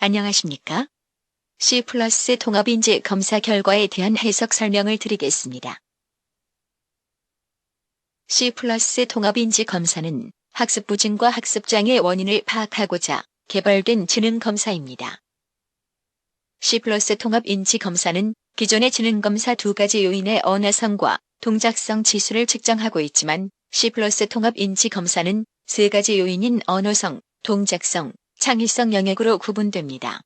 안녕하십니까? C+ 통합인지 검사 결과에 대한 해석 설명을 드리겠습니다. C+ 통합인지 검사는 학습 부진과 학습장애 원인을 파악하고자 개발된 지능 검사입니다. C+ 통합인지 검사는 기존의 지능 검사 두 가지 요인의 언어성과 동작성 지수를 측정하고 있지만 C+ 통합인지 검사는 세 가지 요인인 언어성, 동작성, 창의성 영역으로 구분됩니다.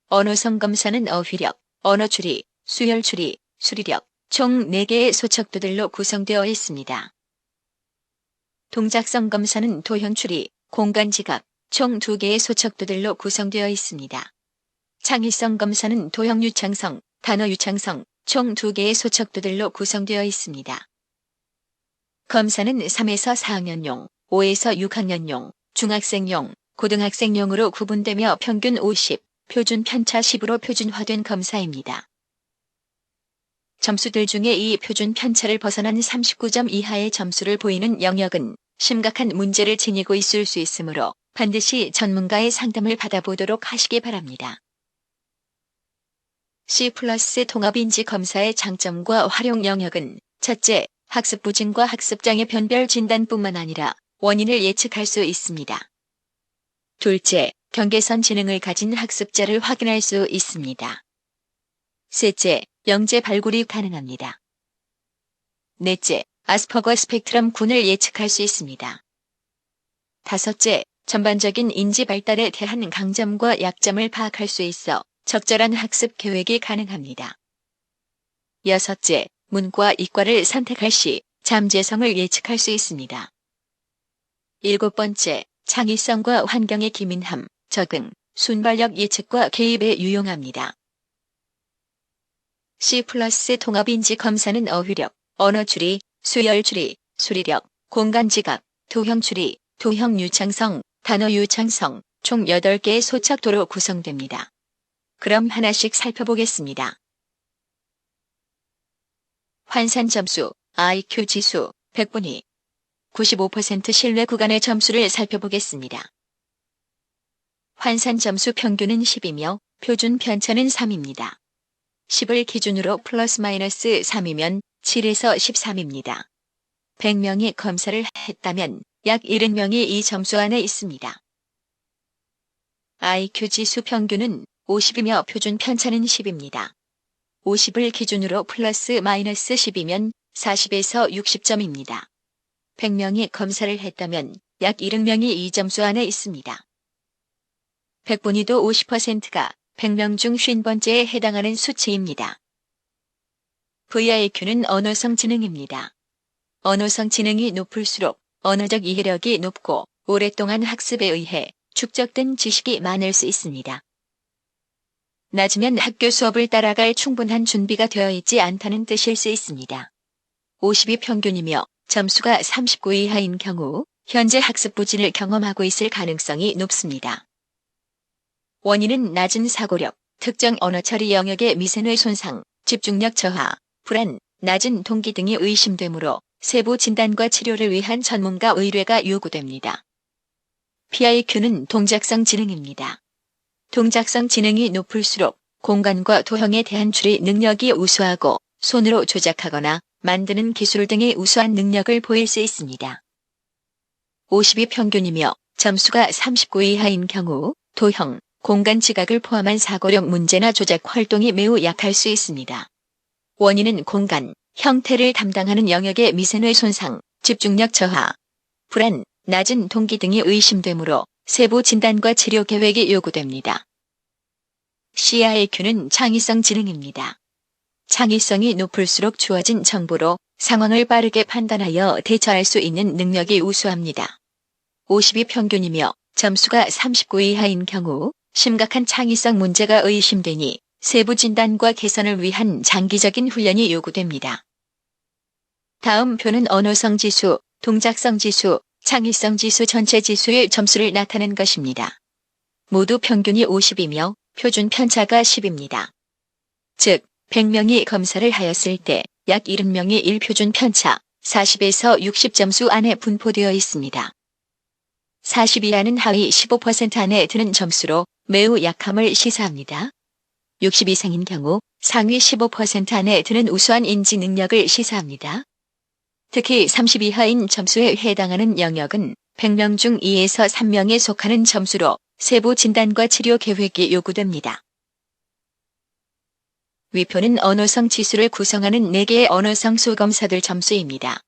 언어성 검사는 어휘력, 언어추리, 수혈추리, 수리력, 총 4개의 소척도들로 구성되어 있습니다. 동작성 검사는 도형추리, 공간지각, 총 2개의 소척도들로 구성되어 있습니다. 창의성 검사는 도형유창성, 단어유창성, 총 2개의 소척도들로 구성되어 있습니다. 검사는 3에서 4학년용, 5에서 6학년용, 중학생용, 고등학생용으로 구분되며 평균 50, 표준 편차 10으로 표준화된 검사입니다. 점수들 중에 이 표준 편차를 벗어난 39점 이하의 점수를 보이는 영역은 심각한 문제를 지니고 있을 수 있으므로 반드시 전문가의 상담을 받아보도록 하시기 바랍니다. C+ 통합인지 검사의 장점과 활용 영역은 첫째, 학습 부진과 학습장애 변별 진단뿐만 아니라 원인을 예측할 수 있습니다. 둘째, 경계선 지능을 가진 학습자를 확인할 수 있습니다. 셋째, 영재 발굴이 가능합니다. 넷째, 아스퍼거 스펙트럼 군을 예측할 수 있습니다. 다섯째, 전반적인 인지 발달에 대한 강점과 약점을 파악할 수 있어 적절한 학습 계획이 가능합니다. 여섯째, 문과 이과를 선택할 시 잠재성을 예측할 수 있습니다. 일곱 번째, 창의성과 환경의 기민함, 적응, 순발력 예측과 개입에 유용합니다. C+ 통합인지 검사는 어휘력, 언어추리, 수열추리, 수리력, 공간지각, 도형추리, 도형유창성, 단어유창성, 총 8개의 소척도로 구성됩니다. 그럼 하나씩 살펴보겠습니다. 환산점수, IQ 지수, 100분위. 95% 신뢰 구간의 점수를 살펴보겠습니다. 환산점수 평균은 10이며 표준 편차는 3입니다. 10을 기준으로 플러스 마이너스 3이면 7에서 13입니다. 100명이 검사를 했다면 약 70명이 이 점수 안에 있습니다. IQ 지수 평균은 50이며 표준 편차는 10입니다. 50을 기준으로 플러스 마이너스 10이면 40에서 60점입니다. 100명이 검사를 했다면 약 70명이 이 점수 안에 있습니다. 100분위도 50%가 100명 중 50번째에 해당하는 수치입니다. VIQ는 언어성 지능입니다. 언어성 지능이 높을수록 언어적 이해력이 높고 오랫동안 학습에 의해 축적된 지식이 많을 수 있습니다. 낮으면 학교 수업을 따라갈 충분한 준비가 되어 있지 않다는 뜻일 수 있습니다. 50이 평균이며 점수가 39 이하인 경우 현재 학습 부진을 경험하고 있을 가능성이 높습니다. 원인은 낮은 사고력, 특정 언어 처리 영역의 미세뇌 손상, 집중력 저하, 불안, 낮은 동기 등이 의심되므로 세부 진단과 치료를 위한 전문가 의뢰가 요구됩니다. PIQ는 동작성 지능입니다. 동작성 지능이 높을수록 공간과 도형에 대한 추리 능력이 우수하고 손으로 조작하거나 만드는 기술 등의 우수한 능력을 보일 수 있습니다. 50이 평균이며 점수가 39 이하인 경우 도형, 공간 지각을 포함한 사고력 문제나 조작 활동이 매우 약할 수 있습니다. 원인은 공간, 형태를 담당하는 영역의 미세뇌 손상, 집중력 저하, 불안, 낮은 동기 등이 의심되므로 세부 진단과 치료 계획이 요구됩니다. CIQ는 창의성 지능입니다. 창의성이 높을수록 주어진 정보로 상황을 빠르게 판단하여 대처할 수 있는 능력이 우수합니다. 50이 평균이며 점수가 39 이하인 경우 심각한 창의성 문제가 의심되니 세부 진단과 개선을 위한 장기적인 훈련이 요구됩니다. 다음 표는 언어성 지수, 동작성 지수, 창의성 지수 전체 지수의 점수를 나타낸 것입니다. 모두 평균이 50이며 표준 편차가 10입니다. 즉, 100명이 검사를 하였을 때 약 70명이 1표준 편차 40에서 60점수 안에 분포되어 있습니다. 40 이하는 하위 15% 안에 드는 점수로 매우 약함을 시사합니다. 60 이상인 경우 상위 15% 안에 드는 우수한 인지 능력을 시사합니다. 특히 30 이하인 점수에 해당하는 영역은 100명 중 2에서 3명에 속하는 점수로 세부 진단과 치료 계획이 요구됩니다. 위표는 언어성 지수를 구성하는 4개의 언어성 소검사들 점수입니다.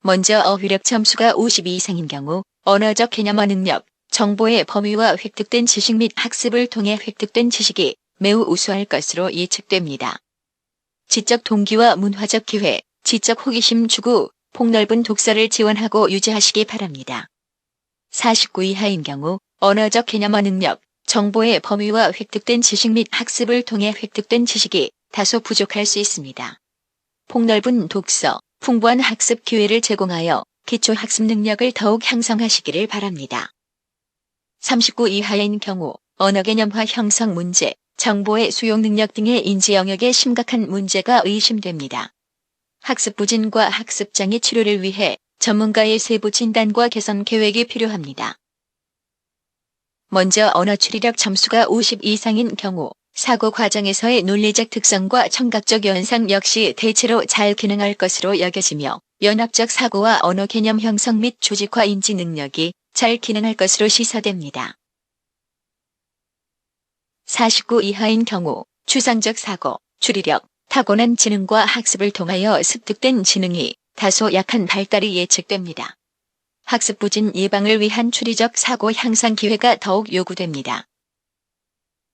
먼저 어휘력 점수가 52 이상인 경우 언어적 개념어 능력, 정보의 범위와 획득된 지식 및 학습을 통해 획득된 지식이 매우 우수할 것으로 예측됩니다. 지적 동기와 문화적 기회, 지적 호기심 추구, 폭넓은 독서를 지원하고 유지하시기 바랍니다. 49 이하인 경우 언어적 개념어 능력, 정보의 범위와 획득된 지식 및 학습을 통해 획득된 지식이 다소 부족할 수 있습니다. 폭넓은 독서, 풍부한 학습 기회를 제공하여 기초 학습 능력을 더욱 향상하시기를 바랍니다. 39 이하인 경우 언어 개념화 형성 문제, 정보의 수용 능력 등의 인지 영역에 심각한 문제가 의심됩니다. 학습 부진과 학습 장애 치료를 위해 전문가의 세부 진단과 개선 계획이 필요합니다. 먼저 언어 추리력 점수가 50 이상인 경우 사고 과정에서의 논리적 특성과 청각적 연상 역시 대체로 잘 기능할 것으로 여겨지며 연합적 사고와 언어 개념 형성 및 조직화 인지 능력이 잘 기능할 것으로 시사됩니다. 49 이하인 경우 추상적 사고, 추리력, 타고난 지능과 학습을 통하여 습득된 지능이 다소 약한 발달이 예측됩니다. 학습 부진 예방을 위한 추리적 사고 향상 기회가 더욱 요구됩니다.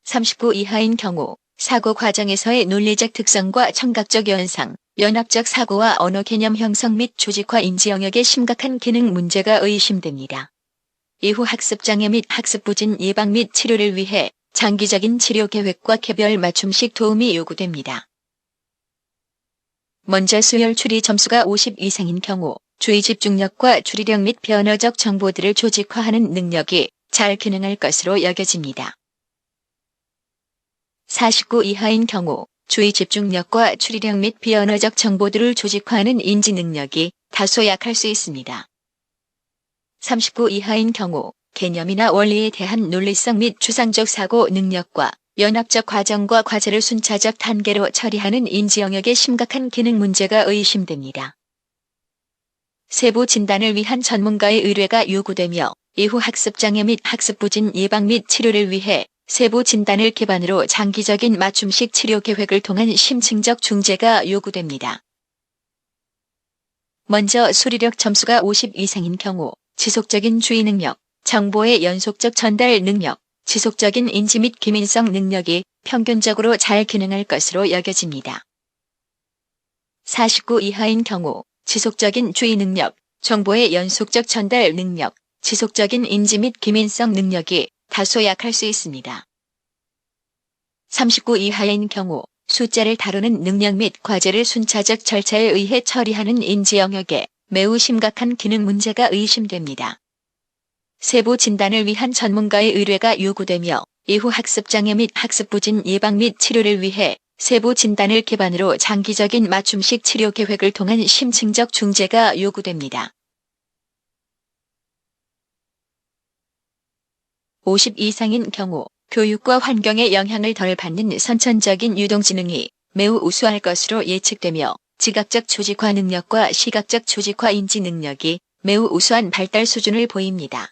39 이하인 경우 사고 과정에서의 논리적 특성과 청각적 연상, 연합적 사고와 언어 개념 형성 및 조직화 인지 영역에 심각한 기능 문제가 의심됩니다. 이후 학습 장애 및 학습 부진 예방 및 치료를 위해 장기적인 치료 계획과 개별 맞춤식 도움이 요구됩니다. 먼저 수열 추리 점수가 50 이상인 경우 주의 집중력과 추리력 및 변어적 정보들을 조직화하는 능력이 잘 기능할 것으로 여겨집니다. 49 이하인 경우 주의 집중력과 추리력 및 비언어적 정보들을 조직화하는 인지 능력이 다소 약할 수 있습니다. 39 이하인 경우 개념이나 원리에 대한 논리성 및 추상적 사고 능력과 연합적 과정과 과제를 순차적 단계로 처리하는 인지 영역에 심각한 기능 문제가 의심됩니다. 세부 진단을 위한 전문가의 의뢰가 요구되며 이후 학습 장애 및 학습 부진 예방 및 치료를 위해 세부 진단을 기반으로 장기적인 맞춤식 치료 계획을 통한 심층적 중재가 요구됩니다. 먼저 수리력 점수가 50 이상인 경우 지속적인 주의 능력, 정보의 연속적 전달 능력, 지속적인 인지 및 기민성 능력이 평균적으로 잘 기능할 것으로 여겨집니다. 49 이하인 경우 지속적인 주의 능력, 정보의 연속적 전달 능력, 지속적인 인지 및 기민성 능력이 다소 약할 수 있습니다. 39 이하인 경우 숫자를 다루는 능력 및 과제를 순차적 절차에 의해 처리하는 인지 영역에 매우 심각한 기능 문제가 의심됩니다. 세부 진단을 위한 전문가의 의뢰가 요구되며 이후 학습 장애 및 학습 부진 예방 및 치료를 위해 세부 진단을 기반으로 장기적인 맞춤식 치료 계획을 통한 심층적 중재가 요구됩니다. 50 이상인 경우 교육과 환경의 영향을 덜 받는 선천적인 유동지능이 매우 우수할 것으로 예측되며 지각적 조직화 능력과 시각적 조직화 인지 능력이 매우 우수한 발달 수준을 보입니다.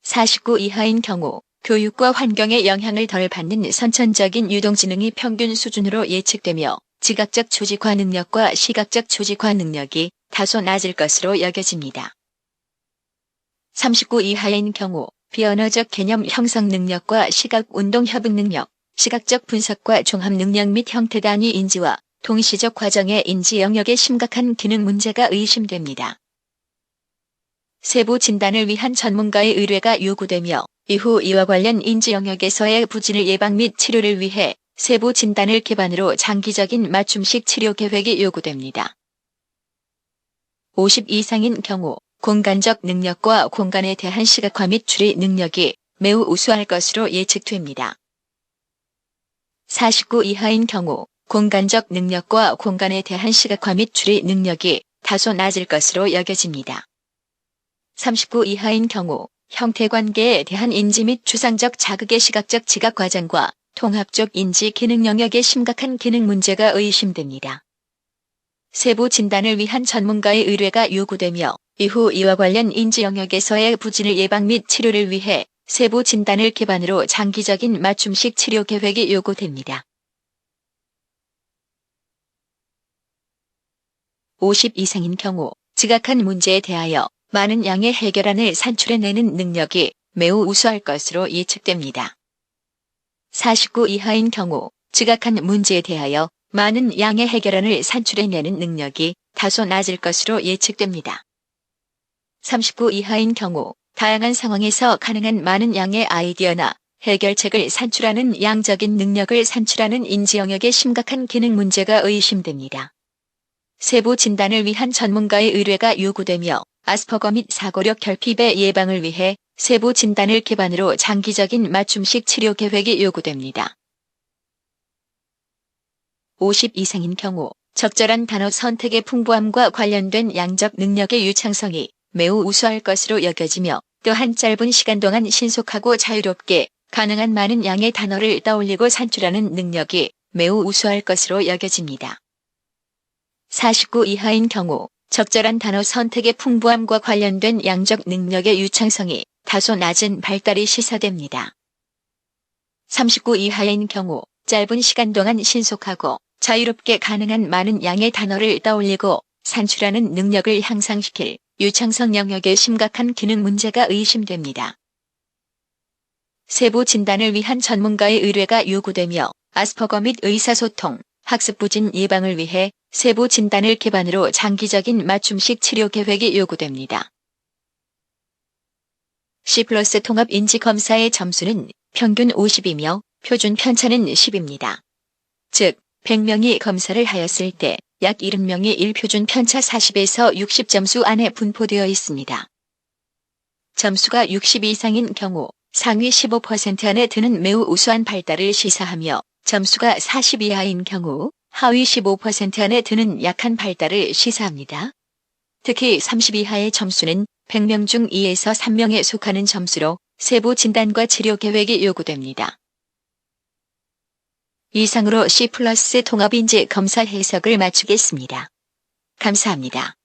49 이하인 경우 교육과 환경의 영향을 덜 받는 선천적인 유동지능이 평균 수준으로 예측되며 지각적 조직화 능력과 시각적 조직화 능력이 다소 낮을 것으로 여겨집니다. 39 이하인 경우 비언어적 개념 형성 능력과 시각 운동 협응 능력, 시각적 분석과 종합 능력 및 형태 단위 인지와 동시적 과정의 인지 영역에 심각한 기능 문제가 의심됩니다. 세부 진단을 위한 전문가의 의뢰가 요구되며 이후 이와 관련 인지 영역에서의 부진을 예방 및 치료를 위해 세부 진단을 기반으로 장기적인 맞춤식 치료 계획이 요구됩니다. 50 이상인 경우 공간적 능력과 공간에 대한 시각화 및 추리 능력이 매우 우수할 것으로 예측됩니다. 49 이하인 경우 공간적 능력과 공간에 대한 시각화 및 추리 능력이 다소 낮을 것으로 여겨집니다. 39 이하인 경우 형태관계에 대한 인지 및 추상적 자극의 시각적 지각 과정과 통합적 인지 기능 영역의 심각한 기능 문제가 의심됩니다. 세부 진단을 위한 전문가의 의뢰가 요구되며 이후 이와 관련 인지 영역에서의 부진을 예방 및 치료를 위해 세부 진단을 기반으로 장기적인 맞춤식 치료 계획이 요구됩니다. 50 이상인 경우 지각한 문제에 대하여 많은 양의 해결안을 산출해내는 능력이 매우 우수할 것으로 예측됩니다. 49 이하인 경우 지각한 문제에 대하여 많은 양의 해결안을 산출해내는 능력이 다소 낮을 것으로 예측됩니다. 39 이하인 경우 다양한 상황에서 가능한 많은 양의 아이디어나 해결책을 산출하는 양적인 능력을 산출하는 인지 영역의 심각한 기능 문제가 의심됩니다. 세부 진단을 위한 전문가의 의뢰가 요구되며 아스퍼거 및 사고력 결핍의 예방을 위해 세부 진단을 기반으로 장기적인 맞춤식 치료 계획이 요구됩니다. 50 이상인 경우 적절한 단어 선택의 풍부함과 관련된 양적 능력의 유창성이 매우 우수할 것으로 여겨지며 또한 짧은 시간 동안 신속하고 자유롭게 가능한 많은 양의 단어를 떠올리고 산출하는 능력이 매우 우수할 것으로 여겨집니다. 49 이하인 경우 적절한 단어 선택의 풍부함과 관련된 양적 능력의 유창성이 다소 낮은 발달이 시사됩니다. 39 이하인 경우 짧은 시간 동안 신속하고 자유롭게 가능한 많은 양의 단어를 떠올리고 산출하는 능력을 향상시킬 유창성 영역의 심각한 기능 문제가 의심됩니다. 세부 진단을 위한 전문가의 의뢰가 요구되며 아스퍼거 및 의사소통, 학습 부진 예방을 위해 세부 진단을 기반으로 장기적인 맞춤식 치료 계획이 요구됩니다. C+ 통합 인지 검사의 점수는 평균 50이며 표준 편차는 10입니다. 즉, 100명이 검사를 하였을 때 약 70명이 1표준 편차 40에서 60점수 안에 분포되어 있습니다. 점수가 60 이상인 경우 상위 15% 안에 드는 매우 우수한 발달을 시사하며 점수가 40 이하인 경우 하위 15% 안에 드는 약한 발달을 시사합니다. 특히 30 이하의 점수는 100명 중 2에서 3명에 속하는 점수로 세부 진단과 치료 계획이 요구됩니다. 이상으로 C+ 통합인지 검사 해석을 마치겠습니다. 감사합니다.